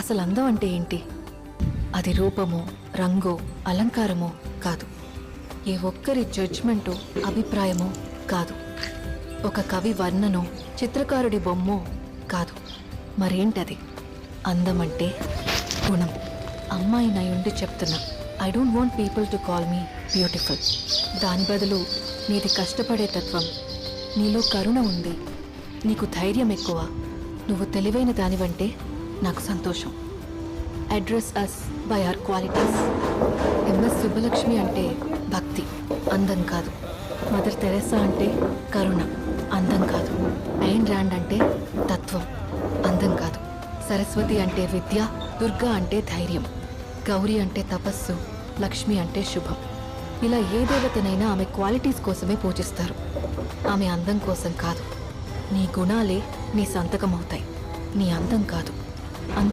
అసలు అందం అంటే ఏంటి? అది రూపమో, రంగో, అలంకారమో కాదు. ఏ ఒక్కరి జడ్జ్మెంటో, అభిప్రాయమో కాదు. ఒక కవి వర్ణనో, చిత్రకారుడి బొమ్మో కాదు. మరేంటది? అందం అంటే గుణం. అమ్మాయి నయుండి చెప్తున్నా, I don't want people to call me beautiful. దాని బదులు నీది కష్టపడే తత్వం, నీలో కరుణ ఉంది, నీకు ధైర్యం ఎక్కువ, నువ్వు తెలివైన దానివంటే నాకు సంతోషం. Address us by our qualities. M S Subbalakshmi అంటే భక్తి, అందం కాదు. మదర్ తెరెసా అంటే కరుణ, అందం కాదు. ఐన్ ర్యాండ్ అంటే తత్వం, అందం కాదు. సరస్వతి అంటే విద్య, దుర్గా అంటే ధైర్యం, గౌరీ అంటే తపస్సు, లక్ష్మి అంటే శుభం. ఇలా ఏ దేవతనైనా ఆమె క్వాలిటీస్ కోసమే పూజిస్తారు, ఆమె అందం కోసం కాదు. నీ గుణాలే నీ సంతకం అవుతాయి, నీ అందం కాదు.